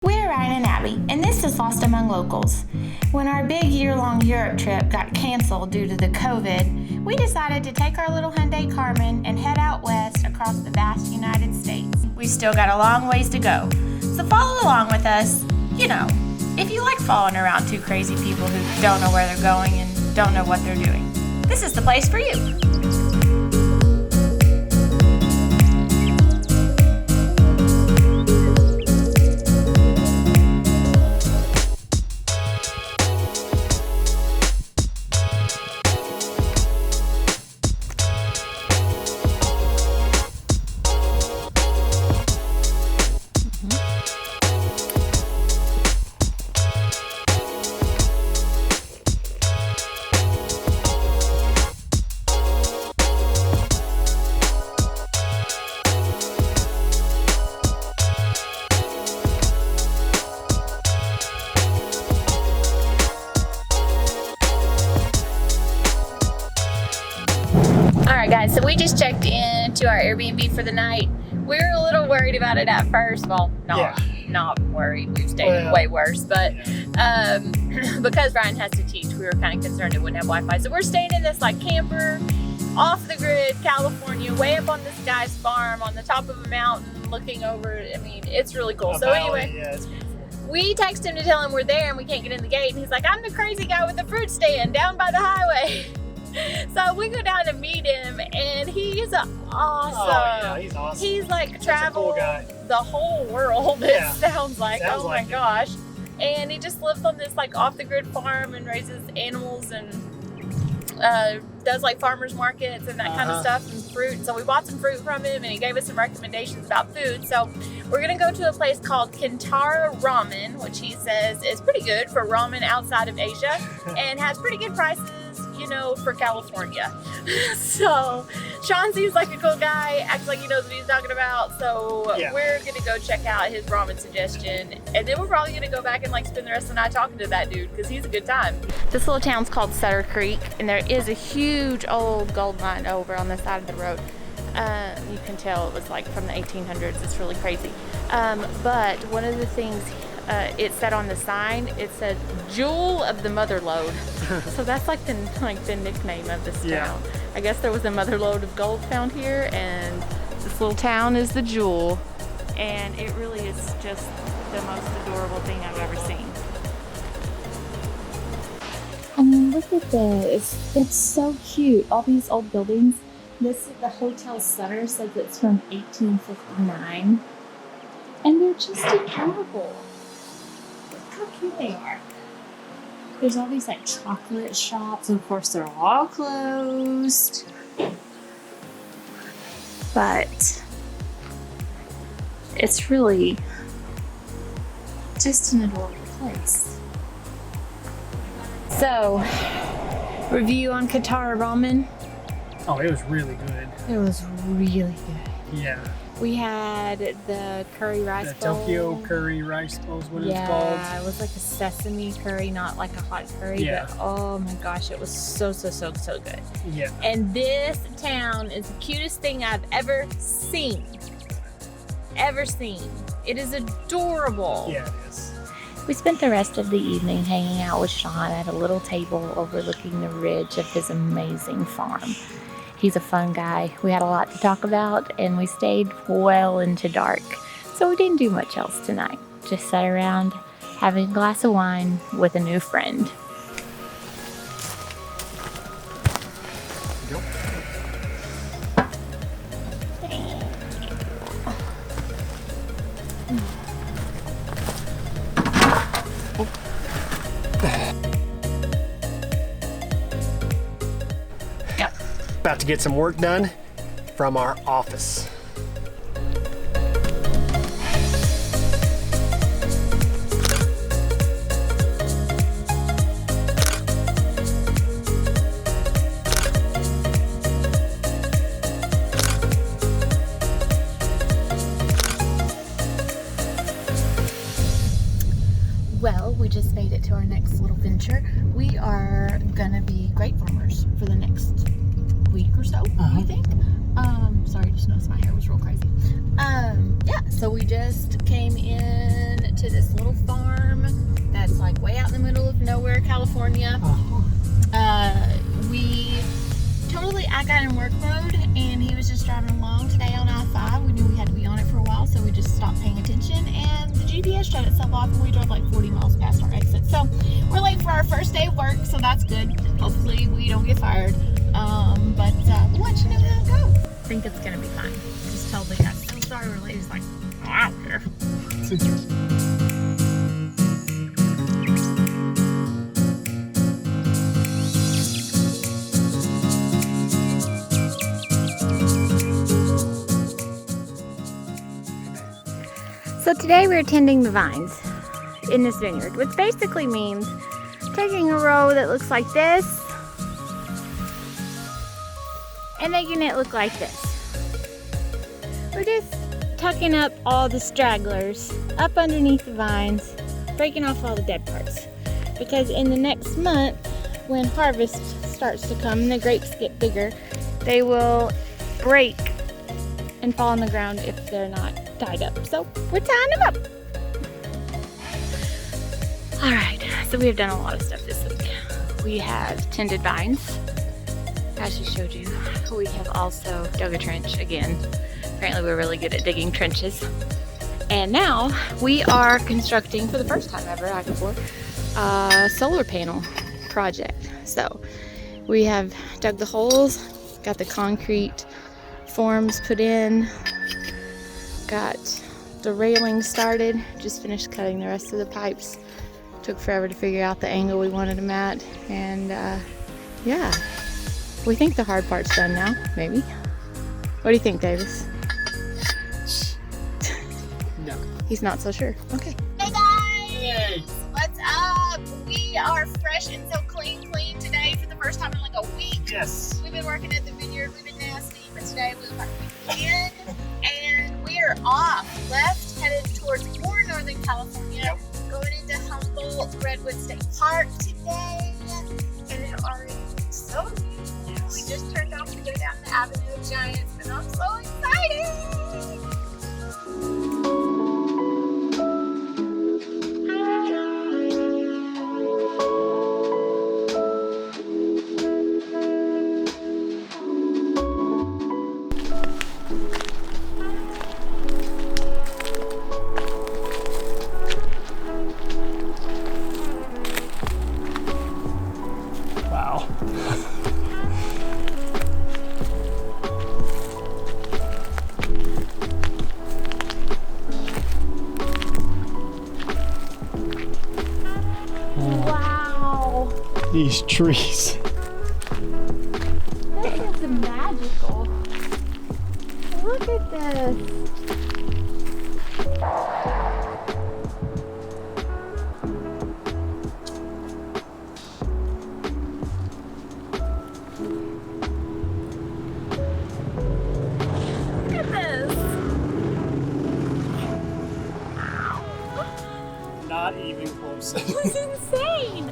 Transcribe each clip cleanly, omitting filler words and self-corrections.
We're Ryan and Abby, and this is Lost Among Locals. When our big year-long Europe trip got canceled due to the COVID, we decided to take our little Hyundai Carmen and head out west across the vast United States. We still got a long ways to go, so follow along with us. You know, if you like following around two crazy people who don't know where they're going and don't know what they're doing, this is the place for you. Guys, so we just checked into our Airbnb for the night. We were a little worried about it at first. Well, not worried. We've stayed way worse, but because Ryan has to teach, we were kind of concerned it wouldn't have Wi-Fi. So we're staying in this like camper, off the grid, California, way up on this guy's farm on the top of a mountain, looking over. I mean, it's really cool. So anyway, we text him to tell him we're there and we can't get in the gate, and he's like, "I'm the crazy guy with the fruit stand down by the highway." So we go down to meet him, and he's awesome. Oh, yeah, he's awesome. He's like traveled the whole world, it sounds like. Oh my gosh. And he just lives on this like off the grid farm and raises animals and does like farmers markets and that kind of stuff and fruit. So we bought some fruit from him, and he gave us some recommendations about food. So we're gonna go to a place called Kintara Ramen, which he says is pretty good for ramen outside of Asia and has pretty good prices, you know, for California. So Sean seems like a cool guy, acts like he knows what he's talking about. So we're gonna go check out his ramen suggestion, and then we're probably gonna go back and like spend the rest of the night talking to that dude because he's a good time. This little town's called Sutter Creek, and there is a huge old gold mine over on the side of the road. You can tell it was like from the 1800s. It's really crazy. But one of the things it said on the sign, it said "Jewel of the Mother Lode." So that's like the nickname of this town. I guess there was a mother lode of gold found here, and this little town is the jewel. And it really is just the most adorable thing I've ever seen. I mean, look at this. It's so cute. All these old buildings. This is the Hotel Sutter, says it's from 1859. And they're just adorable. Look how cute they are. There's all these like chocolate shops. Of course, they're all closed. But it's really just an adorable place. So, review on Kintara Ramen. Oh, it was really good. It was really good. Yeah. We had the curry rice bowl. The Tokyo curry rice bowl is what it's called. Yeah, it was like a sesame curry, not like a hot curry. Yeah. But oh my gosh, it was so good. Yeah. And this town is the cutest thing I've ever seen. It is adorable. Yeah, it is. We spent the rest of the evening hanging out with Sean at a little table overlooking the ridge of his amazing farm. He's a fun guy. We had a lot to talk about, and we stayed well into dark. So we didn't do much else tonight. Just sat around having a glass of wine with a new friend. About to get some work done from our office. Well, we just made it to our next little venture. We are gonna be grape farmers for the next week or so, I think. Sorry, just noticed my hair was real crazy. Yeah, so we just came in to this little farm that's like way out in the middle of nowhere, California. I got in work mode and he was just driving along today on I-5. We knew we had to be on it for a while, so we just stopped paying attention and the GPS shut itself off and we drove like 40 miles past our exit. So we're late for our first day of work, so that's good. Hopefully we don't get fired. But we'll let you know how it goes. I think it's gonna be fine. Just told the guy, so sorry we're late. He's like, I don't care. So today we're tending the vines in this vineyard, which basically means taking a row that looks like this and making it look like this. We're just tucking up all the stragglers up underneath the vines, breaking off all the dead parts. Because in the next month, when harvest starts to come and the grapes get bigger, they will break and fall on the ground if they're not tied up. So we're tying them up. All right, so we have done a lot of stuff this week. We have tended vines, as we showed you. We have also dug a trench again. Apparently we're really good at digging trenches. And now we are constructing, for the first time ever, a solar panel project. So we have dug the holes, got the concrete forms put in, got the railing started, just finished cutting the rest of the pipes. Took forever to figure out the angle we wanted them at, and yeah, we think the hard part's done now, maybe. What do you think, Davis? No. He's not so sure. Okay. Hey guys! What's up? We are fresh and so clean today for the first time in like a week. Yes. We've been working at the vineyard, we've been nasty, but today we look like we can. And we are off, left, headed towards more Northern California, going into Humboldt, Redwood State Park today. And it already looks so beautiful. Yes. We just turned off to go down the Avenue of Giants, and I'm so excited! Wow. Wow! These trees. This is magical. Look at this. Look at this. Not even close. This is insane.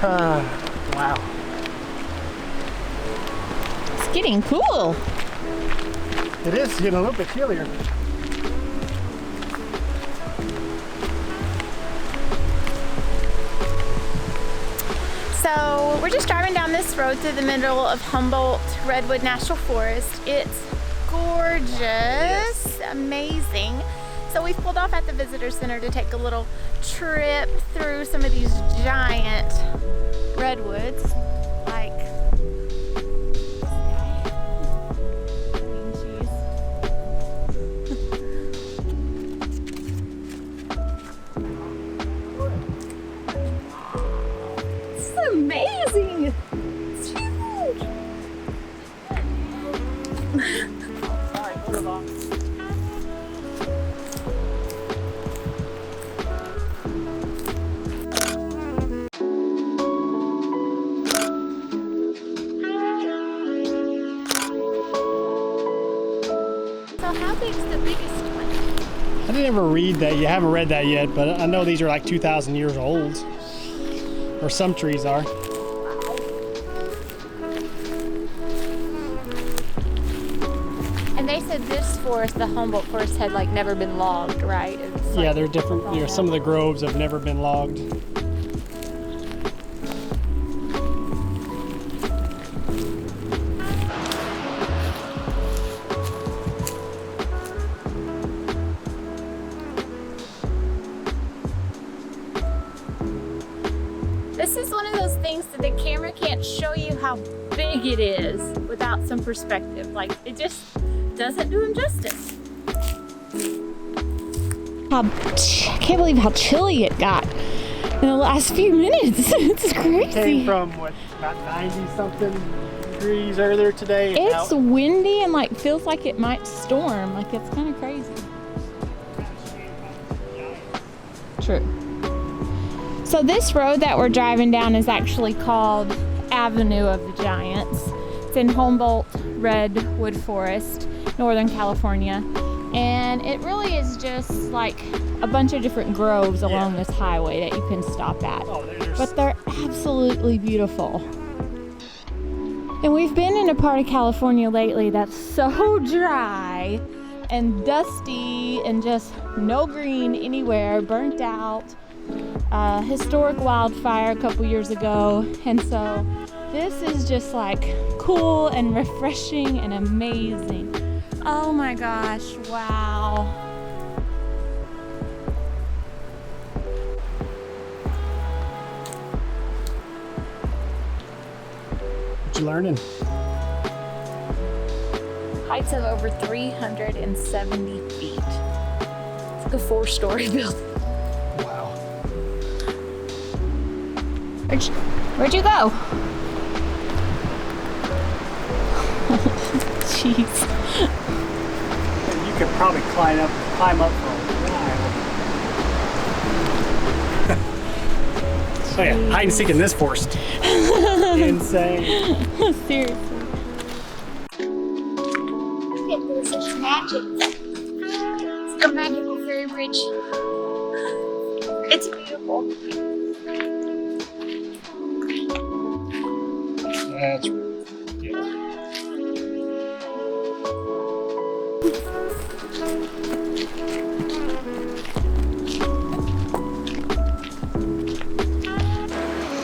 Wow. It's getting cool. It is getting a little bit chillier. So we're just driving down this road through the middle of Humboldt, Redwood National Forest. It's gorgeous, amazing. So we've pulled off at the visitor center to take a little trip through some of these giant redwoods, like this guy. Green cheese. This is amazing. It's huge. thinks the biggest one? I didn't ever read that. You haven't read that yet, but I know these are like 2,000 years old. Or some trees are. And they said this forest, the Humboldt Forest, had like never been logged, right? Yeah, they're different. You know, some of the groves have never been logged. This is one of those things that the camera can't show you how big it is without some perspective. Like, it just doesn't do him justice. I can't believe how chilly it got in the last few minutes. It's crazy. Came from what, about 90 something degrees earlier today. It's windy and like feels like it might storm. Like, it's kind of crazy. True. So this road that we're driving down is actually called Avenue of the Giants. It's in Humboldt Redwood Forest, Northern California. And it really is just like a bunch of different groves along this highway that you can stop at. But they're absolutely beautiful. And we've been in a part of California lately that's so dry and dusty and just no green anywhere, burnt out. Historic wildfire a couple years ago, and so this is just like cool and refreshing and amazing. Oh my gosh, wow. What you learning? Heights of over 370 feet. It's like a 4-story building. Wow. Where'd you go? Jeez. You could probably climb up for a while. Oh yeah, hide and seek in this forest. Insane. Seriously. There's such magic. It's a magical fairy bridge. It's beautiful. That's yeah.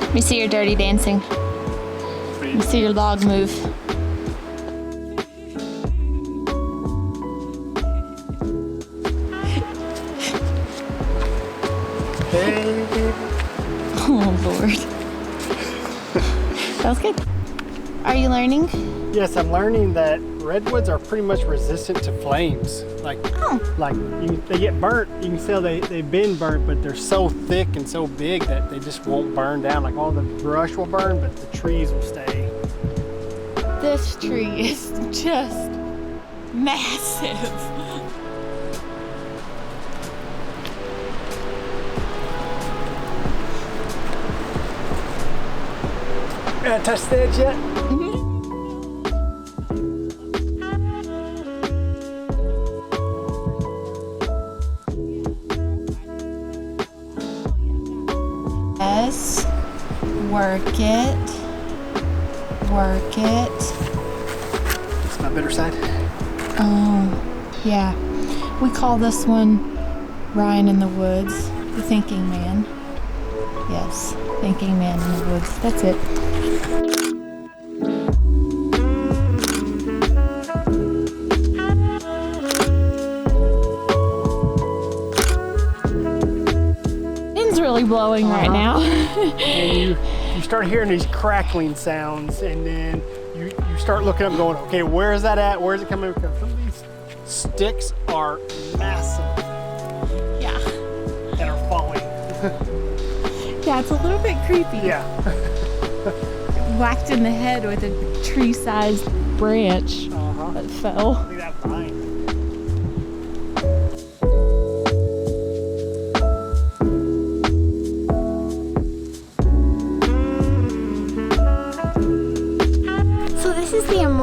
Let me see your dirty dancing. Let me see your log move. Hey. Oh Lord. That was good. Are you learning? Yes, I'm learning that redwoods are pretty much resistant to flames. Like they get burnt. You can tell they've been burnt, but they're so thick and so big that they just won't burn down. Like all the brush will burn, but the trees will stay. This tree is just massive. Haven't touched the edge yet? Yes. Work it. Work it. It's my bitter side. Oh, yeah. We call this one Ryan in the Woods, the thinking man. Yes, thinking man in the woods. That's it. Wind's really blowing right now. And you start hearing these crackling sounds, and then you start looking up and going, okay, where is that at? Where is it coming from? Some of these sticks are massive. Yeah. And are falling. Yeah, it's a little bit creepy. Yeah. Whacked in the head with a tree-sized branch that fell. Look at that vine.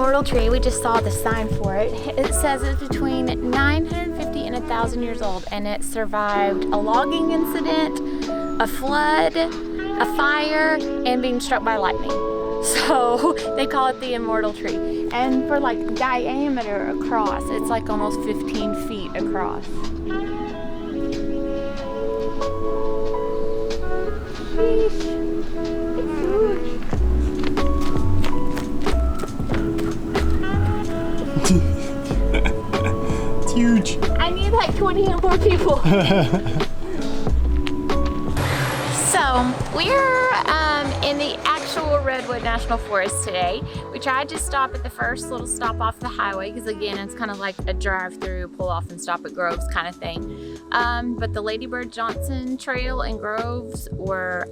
immortal tree. We just saw the sign for it. It says it's between 950 and 1,000 years old, and it survived a logging incident, a flood, a fire, and being struck by lightning. So they call it the immortal tree. And for like diameter across, it's like almost 15 feet across. Sheesh. It's huge. I need like 20 more people. So we're in the actual Redwood National Forest today. We tried to stop at the first little stop off the highway because again, it's kind of like a drive-through, pull off and stop at Groves kind of thing. But the Lady Bird Johnson Trail and Groves were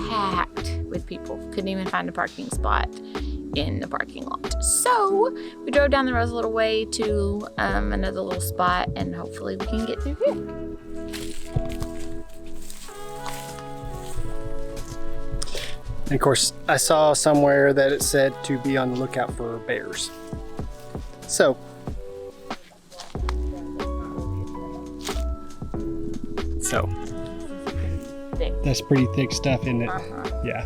packed with people. Couldn't even find a parking spot in the parking lot. So we drove down the road a little way to another little spot, and hopefully we can get through here. And of course, I saw somewhere that it said to be on the lookout for bears. So, that's pretty thick stuff, isn't it? Yeah.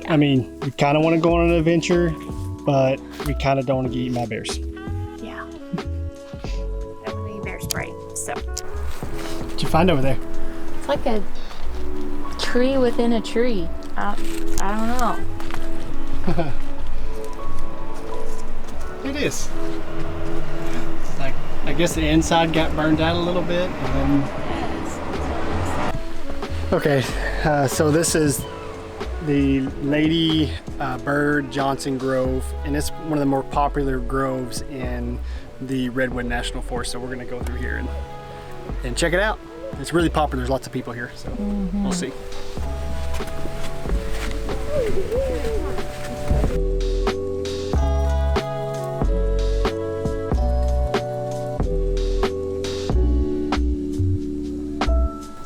I mean, we kind of want to go on an adventure, but we kind of don't want to get eaten by bears. Yeah. I don't need bear spray, so. What'd you find over there? It's like a tree within a tree. I don't know. It is. Like, I guess the inside got burned out a little bit. And then... Okay, so this is the Lady Bird Johnson Grove, and it's one of the more popular groves in the Redwood National Forest. So we're gonna go through here and check it out. It's really popular. There's lots of people here, so we'll see.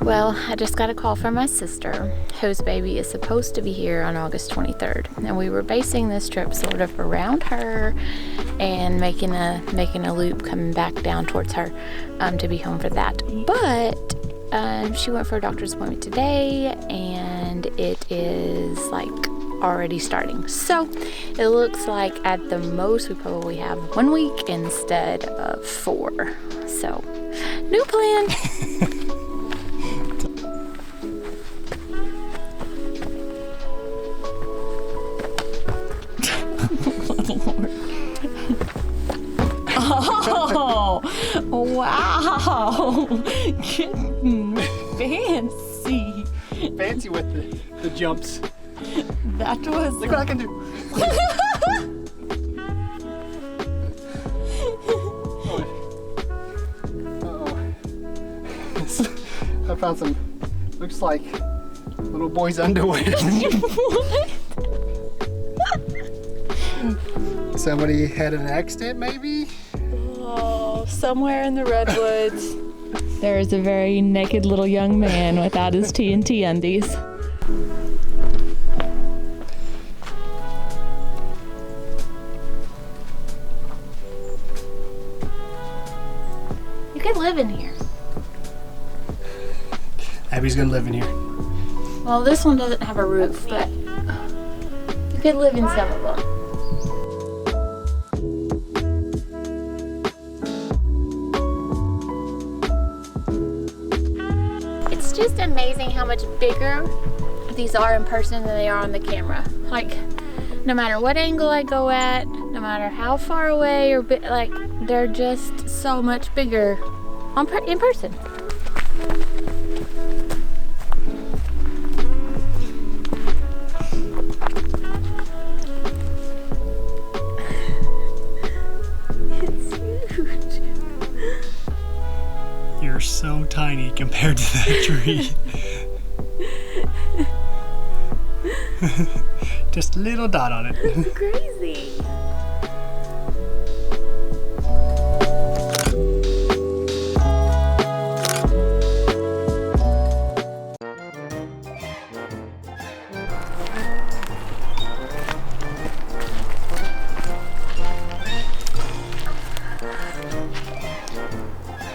Well, I just got a call from my sister, whose baby is supposed to be here on August 23rd. And we were basing this trip sort of around her and making a loop coming back down towards her to be home for that. But she went for a doctor's appointment today, and it is like already starting. So it looks like at the most we probably have 1 week instead of 4. So new plan. Oh, wow. Getting fancy. Fancy with the jumps. That was... Look what I can do. I found some, looks like little boy's underwear. What? Somebody had an accident, maybe? Oh, somewhere in the Redwoods, there is a very naked little young man without his TNT undies. You could live in here. Abby's gonna live in here. Well, this one doesn't have a roof, but you could live in some of them. It's just amazing how much bigger these are in person than they are on the camera. Like, no matter what angle I go at, no matter how far away or like, they're just so much bigger in person. You're so tiny compared to that tree. Just a little dot on it. It's crazy.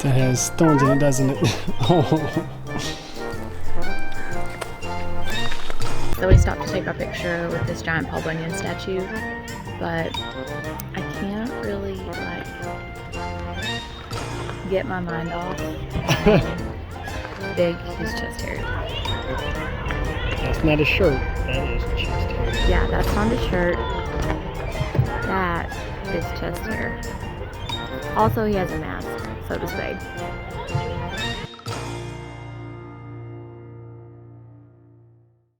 That has thorns in it, doesn't it? Oh. So we stopped to take our picture with this giant Paul Bunyan statue, but I can't really like get my mind off how big his chest hair is. That's not a shirt. That is chest hair. Yeah, that's not his shirt. That is chest hair. Also, he has a mask, so to say.